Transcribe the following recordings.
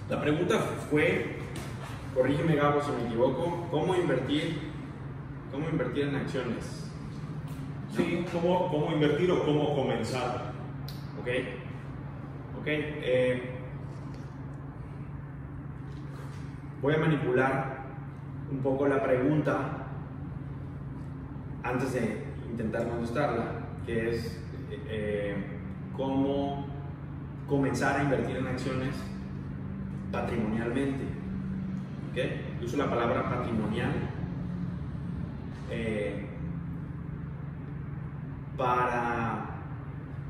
La pregunta fue, corrígeme Gabo si me equivoco, ¿cómo invertir en acciones? Sí, ¿cómo invertir o cómo comenzar? Ok. Voy a manipular un poco la pregunta antes de intentar contestarla, que es cómo comenzar a invertir en acciones patrimonialmente. ¿Okay? Uso la palabra patrimonial para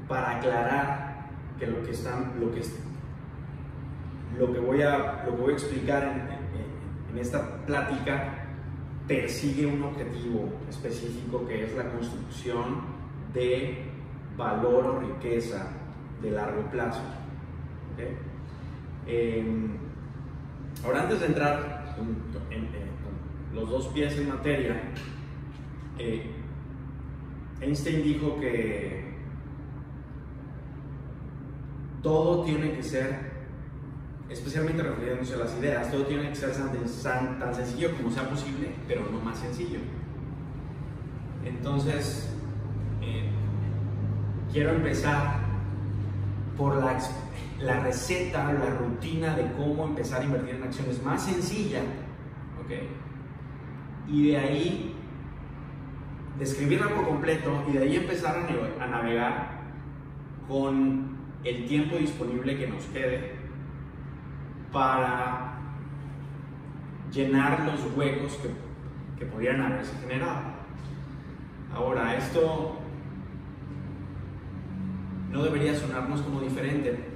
aclarar que lo que voy a explicar en esta plática persigue un objetivo específico, que es la construcción de valor o riqueza de largo plazo. ¿Okay? Ahora, antes de entrar con los dos pies en materia, Einstein dijo que todo tiene que ser, especialmente refiriéndose a las ideas, todo tiene que ser tan sencillo como sea posible, pero no más sencillo. Entonces, quiero empezar por la receta, la rutina de cómo empezar a invertir en acciones más sencilla, ¿okay? Y de ahí describirla por completo y de ahí empezar a navegar con el tiempo disponible que nos quede para llenar los huecos que podrían haberse generado. Ahora, esto no debería sonarnos como diferente,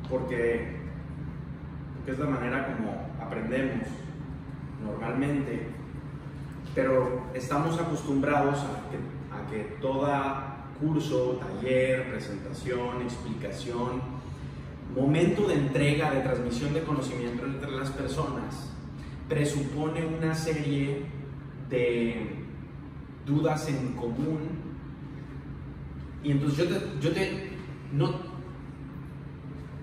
porque es la manera como aprendemos normalmente, pero estamos acostumbrados a que todo curso, taller, presentación, explicación, momento de entrega, de transmisión de conocimiento entre las personas, presupone una serie de dudas en común. Y entonces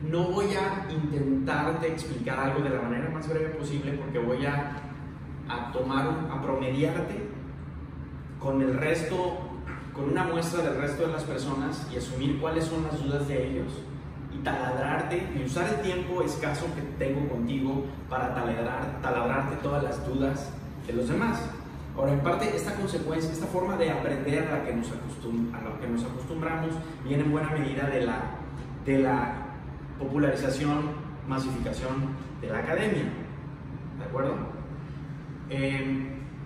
no voy a intentarte explicar algo de la manera más breve posible, porque voy a promediarte con el resto, con una muestra del resto de las personas, y asumir cuáles son las dudas de ellos y taladrarte y usar el tiempo escaso que tengo contigo para taladrarte todas las dudas de los demás. Ahora, en parte, esta consecuencia, esta forma de aprender a lo que nos acostumbramos, viene en buena medida de la popularización, masificación de la academia, ¿de acuerdo?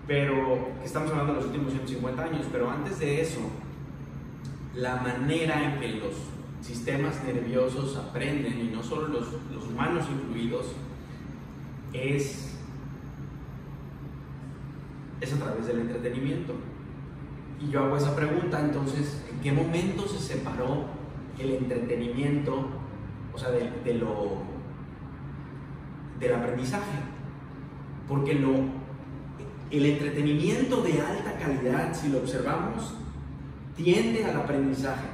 Pero estamos hablando de los últimos 150 años, pero antes de eso, la manera en que los sistemas nerviosos aprenden, y no solo los humanos incluidos, es a través del entretenimiento. Y yo hago esa pregunta, entonces, ¿en qué momento se separó el entretenimiento, o sea, del aprendizaje? Porque el entretenimiento de alta calidad, si lo observamos, tiende al aprendizaje,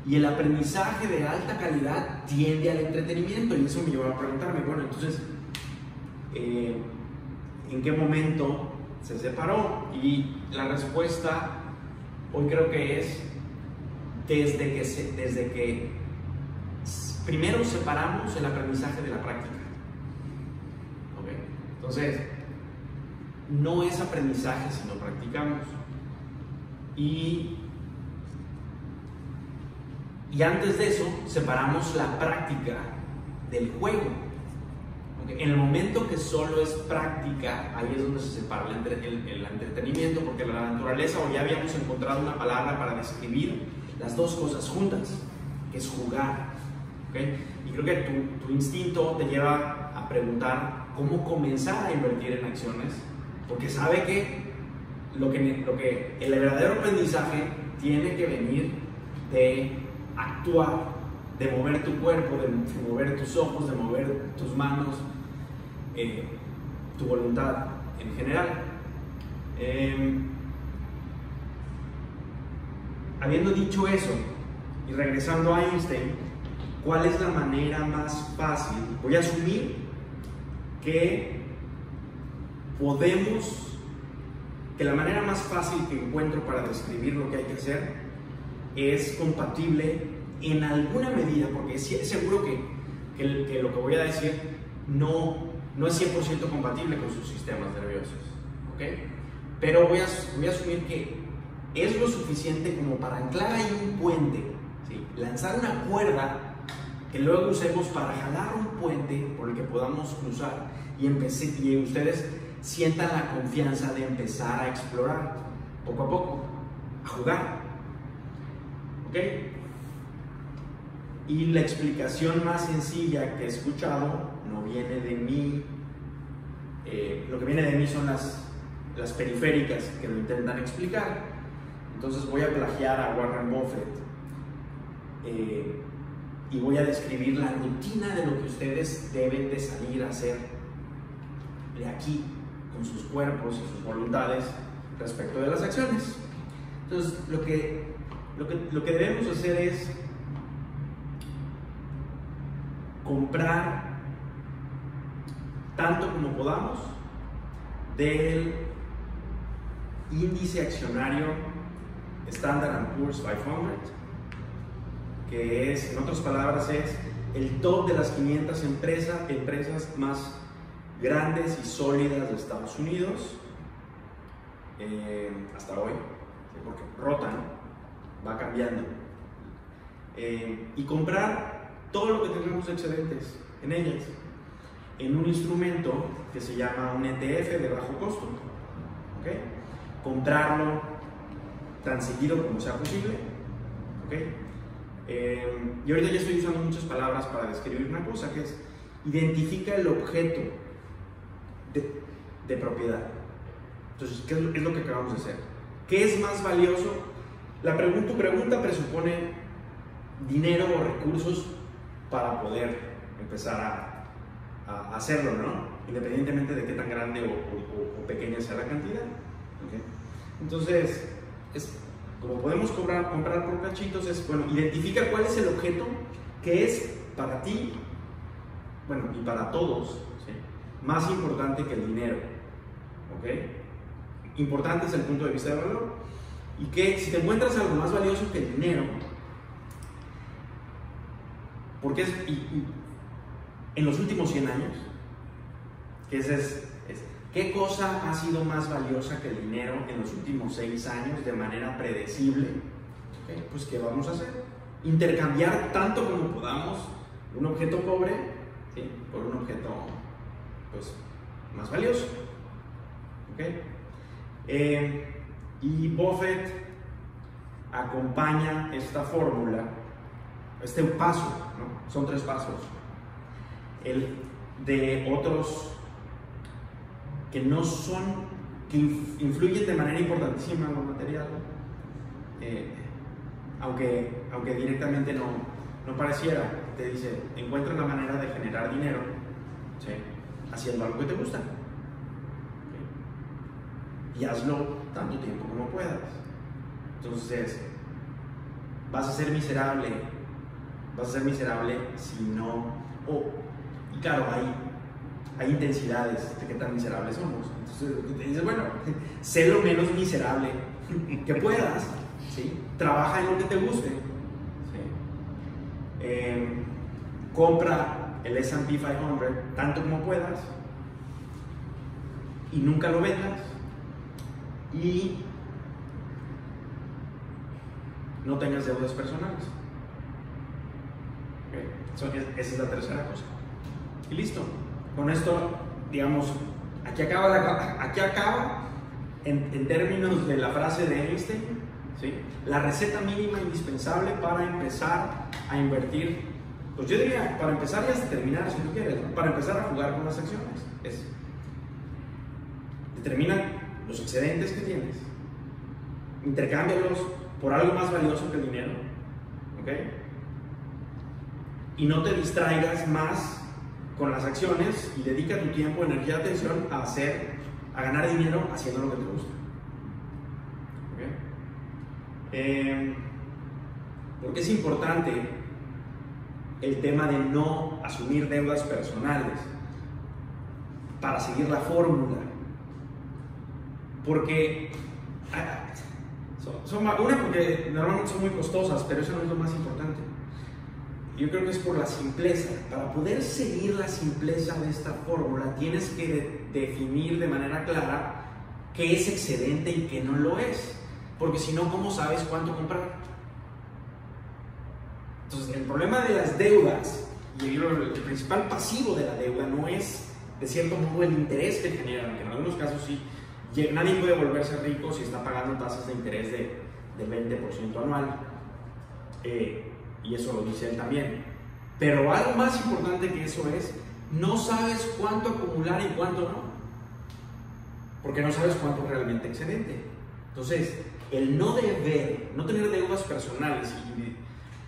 y el aprendizaje de alta calidad tiende al entretenimiento. Y eso me lleva a preguntarme, bueno, entonces, ¿en qué momento se separó? Y la respuesta hoy creo que es desde que primero separamos el aprendizaje de la práctica. ¿Okay? Entonces, no es aprendizaje si no practicamos. Y antes de eso, separamos la práctica del juego. ¿Okay? En el momento que solo es práctica, ahí es donde se separa el entretenimiento, porque la naturaleza, o ya habíamos encontrado una palabra para describir las dos cosas juntas, que es jugar. ¿Okay? Y creo que tu instinto te lleva a preguntar cómo comenzar a invertir en acciones, porque sabe que el verdadero aprendizaje tiene que venir de actuar, de mover tu cuerpo, de mover tus ojos, de mover tus manos, tu voluntad en general. Habiendo dicho eso, y regresando a Einstein, cuál es la manera más fácil. Voy a asumir que la manera más fácil que encuentro para describir lo que hay que hacer es compatible en alguna medida, porque es seguro que lo que voy a decir no es 100% compatible con sus sistemas nerviosos, ¿ok? Pero voy a asumir que es lo suficiente como para anclar ahí un puente, ¿sí? Lanzar una cuerda que luego usemos para jalar un puente por el que podamos cruzar y ustedes sientan la confianza de empezar a explorar poco a poco, a jugar, ¿ok? Y la explicación más sencilla que he escuchado no viene de mí. Lo que viene de mí son las periféricas que lo intentan explicar. Entonces voy a plagiar a Warren Buffett y voy a describir la rutina de lo que ustedes deben de salir a hacer de aquí con sus cuerpos y sus voluntades respecto de las acciones. Entonces lo que debemos hacer es comprar tanto como podamos del índice accionario Standard & Poor's 500, que es, en otras palabras, es el top de las 500 empresas más grandes y sólidas de Estados Unidos hasta hoy, ¿sí? Porque rotan, va cambiando, y comprar todo lo que tengamos excedentes en ellas en un instrumento que se llama un ETF de bajo costo, ¿okay? Comprarlo tan seguido como sea posible, ¿okay? Y ahorita ya estoy usando muchas palabras para describir una cosa, que es identifica el objeto de propiedad. Entonces, ¿qué es lo que acabamos de hacer? ¿Qué es más valioso? Tu pregunta presupone dinero o recursos para poder empezar a hacerlo, ¿no? Independientemente de qué tan grande o pequeña sea la cantidad, ¿okay? Entonces, como podemos comprar por cachitos, identifica cuál es el objeto que es para ti, bueno, y para todos, ¿sí? Más importante que el dinero, ¿ok? Importante desde el punto de vista de valor, y que si te encuentras algo más valioso que el dinero, porque en los últimos 100 años, ¿qué cosa ha sido más valiosa que el dinero en los últimos 6 años de manera predecible? ¿Okay? Pues ¿qué vamos a hacer? Intercambiar tanto como podamos un objeto pobre, ¿sí? Por un objeto, pues, más valioso, ¿okay? Y Buffett acompaña esta fórmula, este paso, ¿no? Son 3 pasos, de otros que no son, que influyen de manera importantísima en lo material, aunque directamente no pareciera. Te dice, encuentra la manera de generar dinero, ¿sí? Haciendo algo que te gusta, ¿sí? Y hazlo tanto tiempo como puedas. Entonces, vas a ser miserable si no, y claro, hay intensidades de qué tan miserables somos. Entonces te dices, bueno, sé lo menos miserable que puedas, ¿sí? Trabaja en lo que te guste, ¿sí? Compra el S&P 500 tanto como puedas y nunca lo vendas, y no tengas deudas personales, ¿okay? Esa es la tercera cosa. Y listo. Con esto, digamos, aquí acaba en términos de la frase de Einstein, ¿sí? La receta mínima indispensable para empezar a invertir. Pues yo diría, para empezar y hasta terminar, si tú quieres, ¿no? Para empezar a jugar con las acciones. Determina los excedentes que tienes, intercámbialos por algo más valioso que el dinero, ¿ok? Y no te distraigas más con las acciones y dedica tu tiempo, energía, atención a ganar dinero haciendo lo que te gusta, ¿okay? Porque es importante el tema de no asumir deudas personales para seguir la fórmula. Porque porque normalmente son muy costosas, pero eso no es lo más importante. Yo creo que es por la simpleza. Para poder seguir la simpleza de esta fórmula, tienes que definir de manera clara qué es excedente y qué no lo es. Porque si no, ¿cómo sabes cuánto comprar? Entonces, el problema de las deudas, y el principal pasivo de la deuda no es, de cierto modo, el interés que generan, que en algunos casos sí. Nadie puede volverse rico si está pagando tasas de interés de 20% anual. Y eso lo dice él también. Pero algo más importante que eso es, no sabes cuánto acumular y cuánto no. Porque no sabes cuánto es realmente excedente. Entonces, el no deber, no tener deudas personales,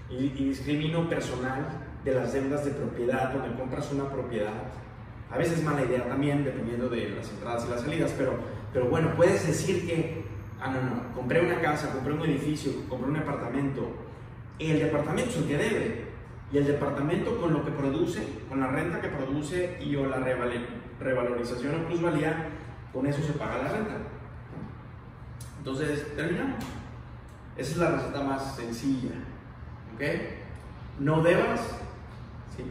y discrimino personal de las deudas de propiedad, donde compras una propiedad, a veces es mala idea también, dependiendo de las entradas y las salidas, pero bueno, puedes decir que, no, compré una casa, compré un edificio, compré un apartamento, y el departamento es el que debe, y el departamento con lo que produce, con la renta que produce y o la revalorización o plusvalía, con eso se paga la renta. Entonces, terminamos. Esa es la receta más sencilla, ¿ok? No debas, ¿sí?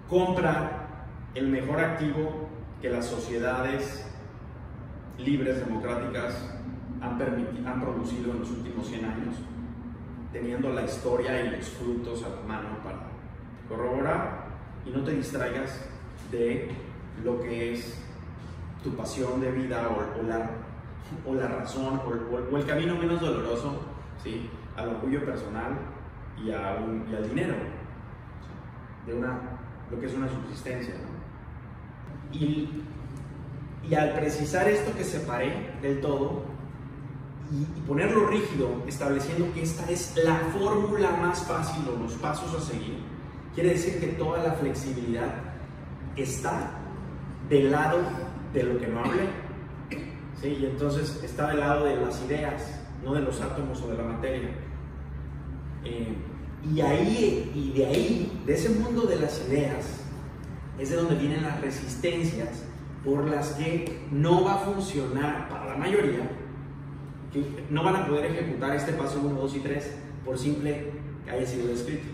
Compra el mejor activo que las sociedades libres, democráticas han producido en los últimos 100 años, teniendo la historia y los frutos a la mano para corroborar, y no te distraigas de lo que es tu pasión de vida o la razón o el camino menos doloroso, ¿sí? Al orgullo personal y al dinero, ¿sí? De lo que es una subsistencia, ¿no? Y al precisar esto que separé del todo y ponerlo rígido, estableciendo que esta es la fórmula más fácil o los pasos a seguir, quiere decir que toda la flexibilidad está del lado de lo que no hablé, ¿sí? Y entonces está del lado de las ideas, no de los átomos o de la materia. Y de ahí, de ese mundo de las ideas, es de donde vienen las resistencias por las que no va a funcionar para la mayoría, que no van a poder ejecutar este paso 1, 2 y 3 por simple que haya sido descrito.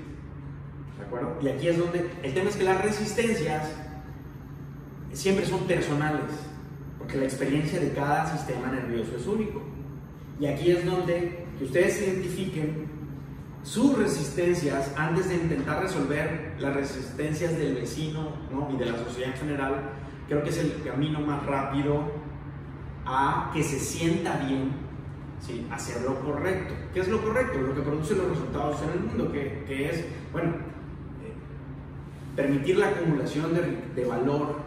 ¿De acuerdo? Y aquí es donde el tema es que las resistencias siempre son personales, porque la experiencia de cada sistema nervioso es único. Y aquí es donde que ustedes identifiquen sus resistencias antes de intentar resolver las resistencias del vecino, ¿no? Y de la sociedad en general. Creo que es el camino más rápido a que se sienta bien, ¿sí? Hacer lo correcto. ¿Qué es lo correcto? Lo que produce los resultados en el mundo, que es, bueno, permitir la acumulación de valor,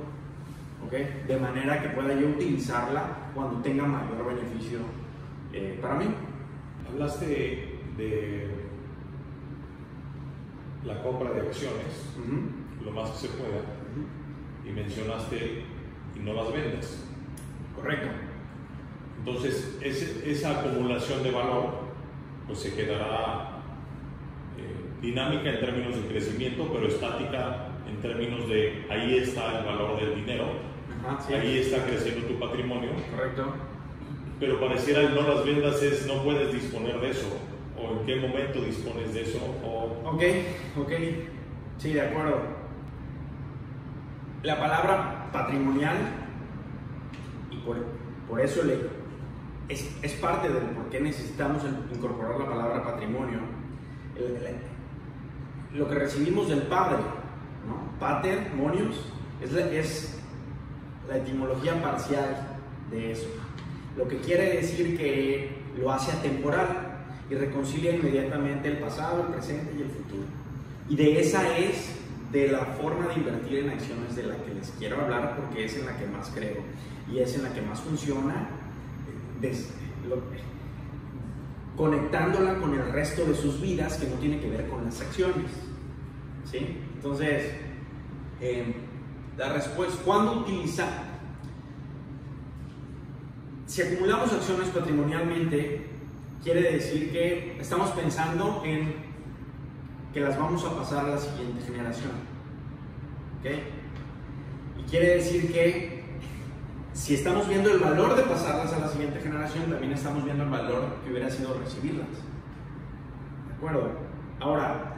¿okay? De manera que pueda yo utilizarla cuando tenga mayor beneficio para mí. Hablaste de la compra de acciones, lo más que se pueda, y mencionaste y no las vendas. Correcto. Entonces, esa acumulación de valor pues se quedará dinámica en términos de crecimiento, pero estática en términos de ahí está el valor del dinero, Sí. Ahí está creciendo tu patrimonio. Correcto. Pero pareciera el no las vendas es no puedes disponer de eso, o en qué momento dispones de eso, o... Ok, sí, de acuerdo. La palabra patrimonial, y por eso es parte de por qué necesitamos incorporar la palabra patrimonio. Lo que recibimos del padre, ¿no? Pater, monios, es la etimología parcial de eso. Lo que quiere decir que lo hace atemporal y reconcilia inmediatamente el pasado, el presente y el futuro. Y de esa es de la forma de invertir en acciones de la que les quiero hablar, porque es en la que más creo y es en la que más funciona, conectándola con el resto de sus vidas, que no tiene que ver con las acciones, ¿sí? Entonces, la respuesta, ¿cuándo utilizar? Si acumulamos acciones patrimonialmente, quiere decir que estamos pensando en que las vamos a pasar a la siguiente generación. ¿Ok? Y quiere decir que si estamos viendo el valor de pasarlas a la siguiente generación, también estamos viendo el valor que hubiera sido recibirlas. ¿De acuerdo? Ahora,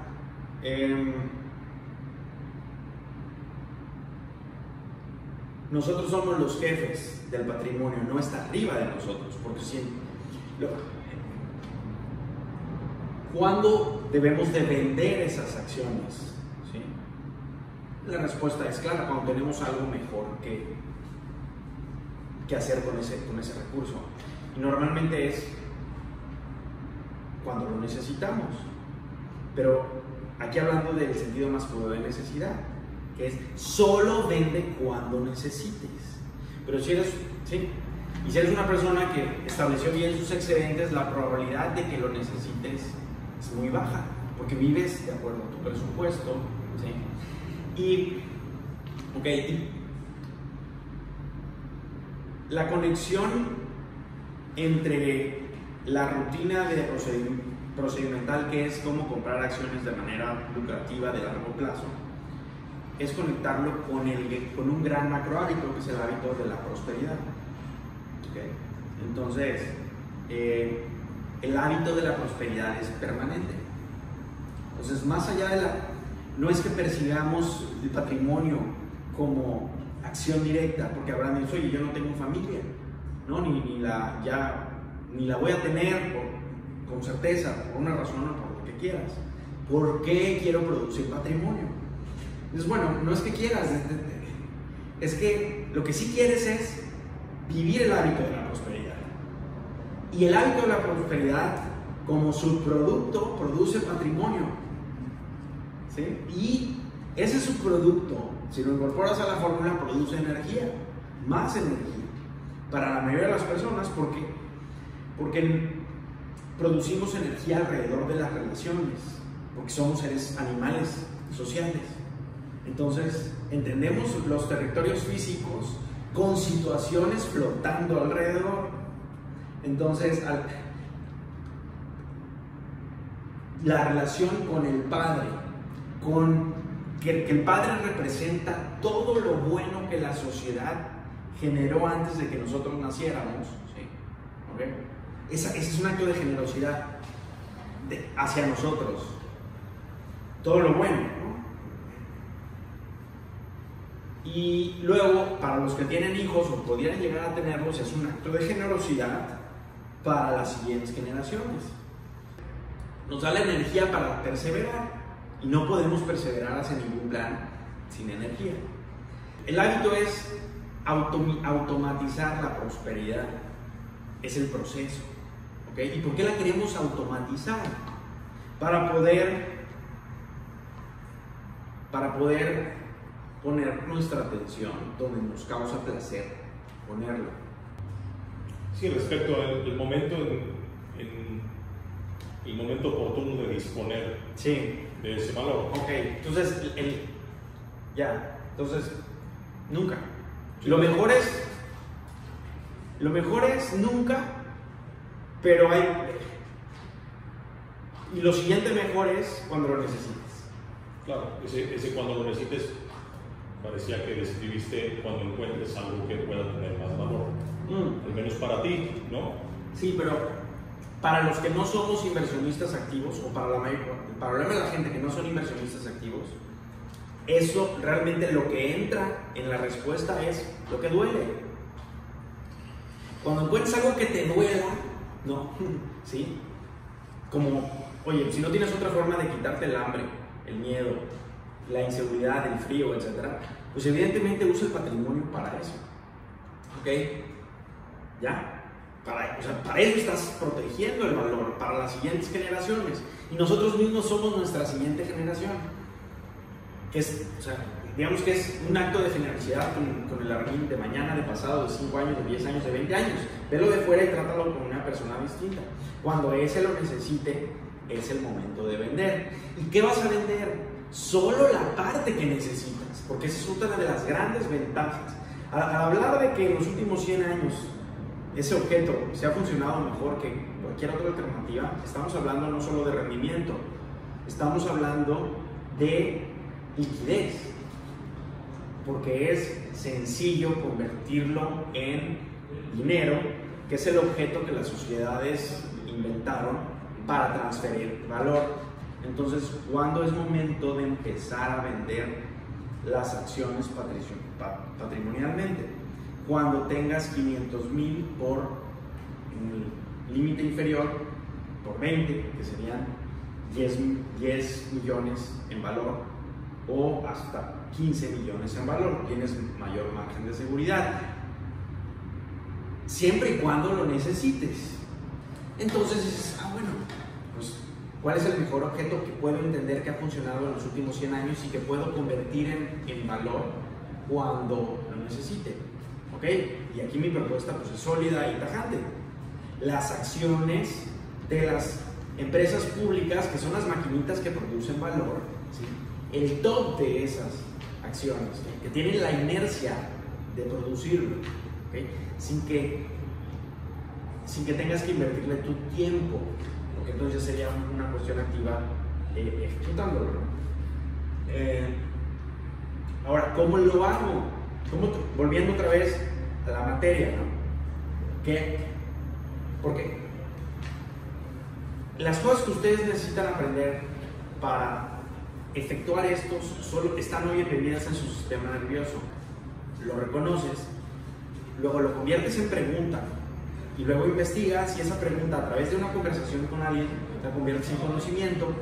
nosotros somos los jefes del patrimonio, no está arriba de nosotros, porque ¿cuándo debemos de vender esas acciones? ¿Sí? La respuesta es clara, cuando tenemos algo mejor que hacer con ese recurso. Y normalmente es cuando lo necesitamos. Pero aquí hablando del sentido más puro de necesidad, que es solo vende cuando necesites. Pero si eres, ¿sí? Y si eres una persona que estableció bien sus excedentes, la probabilidad de que lo necesites es muy baja, porque vives de acuerdo a tu presupuesto, ¿sí? Y la conexión entre la rutina de procedimental, que es cómo comprar acciones de manera lucrativa de largo plazo, es conectarlo con un gran macro hábito, que es el hábito de la prosperidad. ¿Okay? Entonces, el hábito de la prosperidad es permanente. Entonces, más allá de no es que persigamos el patrimonio como acción directa, porque habrán dicho, oye, yo no tengo familia, ¿no? ni la voy a tener con certeza, por una razón o por lo que quieras. ¿Por qué quiero producir patrimonio? Entonces, bueno, no es que quieras, es que lo que sí quieres es vivir el hábito de la prosperidad. Y el hábito de la prosperidad, como subproducto, produce patrimonio. ¿Sí? Y ese subproducto, si lo incorporas a la fórmula, produce energía, más energía, para la mayoría de las personas, porque producimos energía alrededor de las relaciones, porque somos seres animales sociales. Entonces, entendemos los territorios físicos con situaciones flotando alrededor. Entonces, la relación con el Padre, que el Padre representa todo lo bueno que la sociedad generó antes de que nosotros naciéramos, ¿sí? ¿Okay? Ese es un acto de generosidad hacia nosotros. Todo lo bueno, ¿no? Y luego, para los que tienen hijos o pudieran llegar a tenerlos, es un acto de generosidad para las siguientes generaciones. Nos da la energía para perseverar, y no podemos perseverar hacia ningún plan sin energía. El hábito es automatizar la prosperidad, es el proceso. ¿Okay? ¿Y por qué la queremos automatizar? Para poder poner nuestra atención donde nos causa placer ponerla. Sí, respecto al momento, el momento oportuno de disponer, sí, de ese valor. Ok, entonces, entonces, nunca. Sí. Lo mejor es nunca, pero y lo siguiente mejor es cuando lo necesites. Claro, ese cuando lo necesites parecía que describiste cuando encuentres algo que pueda tener más valor. Al menos para ti, ¿no? Sí, pero para los que no somos inversionistas activos, o para el problema de la gente que no son inversionistas activos, eso realmente lo que entra en la respuesta es lo que duele. Cuando encuentres algo que te duela, ¿no? ¿Sí? Como, oye, si no tienes otra forma de quitarte el hambre, el miedo, la inseguridad, el frío, etc., pues evidentemente usa el patrimonio para eso. ¿Ok? ¿Ya? Para eso estás protegiendo el valor para las siguientes generaciones. Y nosotros mismos somos nuestra siguiente generación. Digamos que es un acto de generosidad con el Armin de mañana, de pasado, de 5 años, de 10 años, de 20 años. Velo de fuera y trátalo como una persona distinta. Cuando ese lo necesite, es el momento de vender. ¿Y qué vas a vender? Solo la parte que necesitas, porque esa es una de las grandes ventajas. Al hablar de que en los últimos 100 años ese objeto se ha funcionado mejor que cualquier otra alternativa, estamos hablando no solo de rendimiento, estamos hablando de liquidez, porque es sencillo convertirlo en dinero, que es el objeto que las sociedades inventaron para transferir valor. Entonces, ¿cuándo es momento de empezar a vender las acciones patrimonialmente? Cuando tengas 500,000 por el límite inferior, por 20, que serían 10 millones en valor, o hasta 15 millones en valor, tienes mayor margen de seguridad, siempre y cuando lo necesites. Entonces dices, bueno, pues ¿cuál es el mejor objeto que puedo entender que ha funcionado en los últimos 100 años y que puedo convertir en valor cuando lo necesite? ¿Ok? Y aquí mi propuesta pues es sólida y tajante. Las acciones de las empresas públicas, que son las maquinitas que producen valor, ¿sí? El top de esas acciones, ¿sí? Que tienen la inercia de producirlo, ¿okay? sin que tengas que invertirle tu tiempo, porque entonces ya sería una cuestión activa ejecutándolo, ¿no? Ahora, ¿cómo lo hago? Volviendo otra vez a la materia, ¿no? Porque las cosas que ustedes necesitan aprender para efectuar estos solo están hoy embebidas en su sistema nervioso. Lo reconoces, luego lo conviertes en pregunta y luego investigas, y esa pregunta, a través de una conversación con alguien, la conviertes en conocimiento,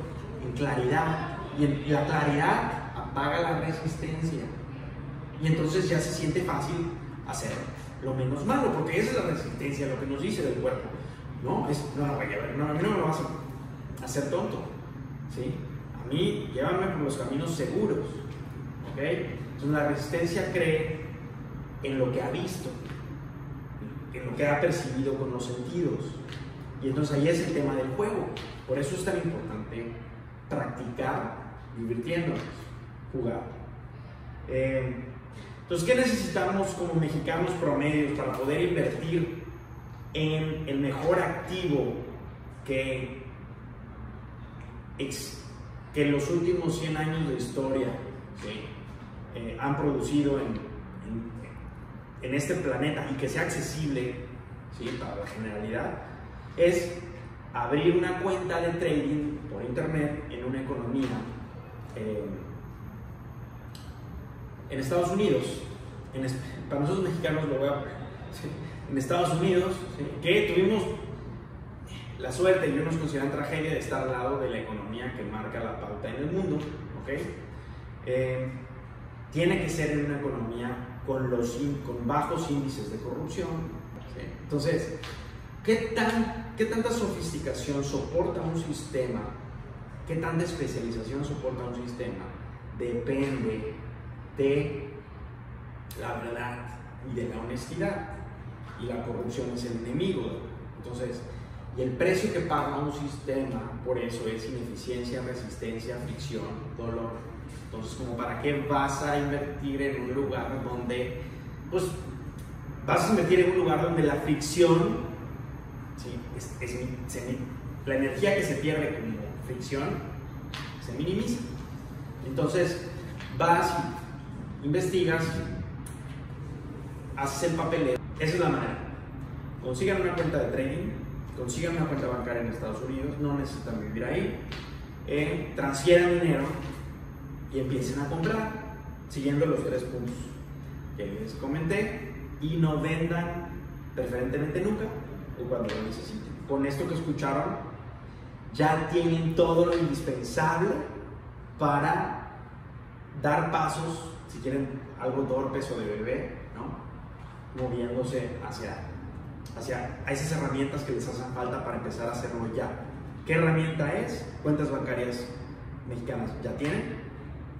en claridad, y la claridad apaga la resistencia, y entonces ya se siente fácil hacer lo menos malo, porque esa es la resistencia, lo que nos dice del cuerpo. No, a mí no me lo vas a hacer tonto, ¿sí? A mí, llévame por los caminos seguros, ¿ok? Entonces la resistencia cree en lo que ha visto, en lo que ha percibido con los sentidos, y entonces ahí es el tema del juego. Por eso es tan importante practicar divirtiéndonos, jugar. Entonces, ¿qué necesitamos como mexicanos promedios para poder invertir en el mejor activo que en los últimos 100 años de historia, ¿sí? Han producido en este planeta, y que sea accesible, ¿sí? Para la generalidad? Es abrir una cuenta de trading por internet en una economía en Estados Unidos. Para nosotros mexicanos lo voy a poner, ¿sí? En Estados Unidos, ¿sí? Que tuvimos la suerte, y yo nos considero tragedia, de estar al lado de la economía que marca la pauta en el mundo, ¿ok? Tiene que ser en una economía con bajos índices de corrupción, ¿sí? Entonces, ¿qué tanta sofisticación soporta un sistema? ¿Qué tanta especialización soporta un sistema? Depende de la verdad y de la honestidad, y la corrupción es el enemigo. Entonces, y el precio que paga un sistema por eso es ineficiencia, resistencia, fricción, dolor. Entonces, ¿como para qué vas a invertir en un lugar donde, pues, vas a invertir en un lugar donde la fricción, ¿sí? La energía que se pierde como fricción se minimiza? Entonces, vas, investigas, haces el papeleo. Esa es la manera. Consigan una cuenta de trading, consigan una cuenta bancaria en Estados Unidos, no necesitan vivir ahí, transfieran dinero y empiecen a comprar, siguiendo los 3 puntos que les comenté, y no vendan preferentemente nunca o cuando lo necesiten. Con esto que escucharon, ya tienen todo lo indispensable para dar pasos, si quieren algo torpes o de bebé, ¿no? Moviéndose hacia esas herramientas que les hacen falta para empezar a hacerlo ya. ¿Qué herramienta es? Cuentas bancarias mexicanas ya tienen.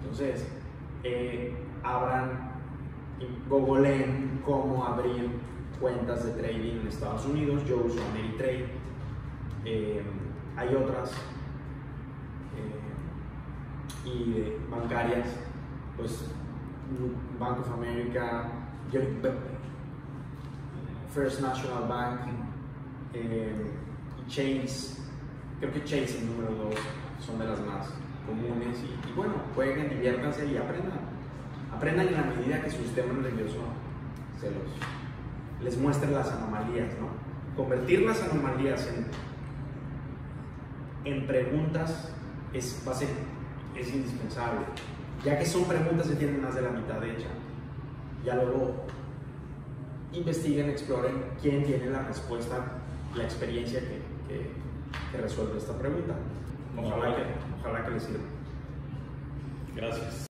Entonces, abran, googleen cómo abrir cuentas de trading en Estados Unidos. Yo uso Ameritrade. Hay otras y bancarias, pues Bank of America, First National Bank, Chase, creo que Chase el número 2, son de las más comunes y bueno, jueguen, diviértanse y aprendan. Aprendan en la medida que su sistema nervioso les muestre las anomalías, ¿no? Convertir las anomalías en preguntas es indispensable, ya que son preguntas que tienen más de la mitad hecha. Ya luego investiguen, exploren quién tiene la respuesta, la experiencia que resuelve esta pregunta. Ojalá que les sirva. Gracias.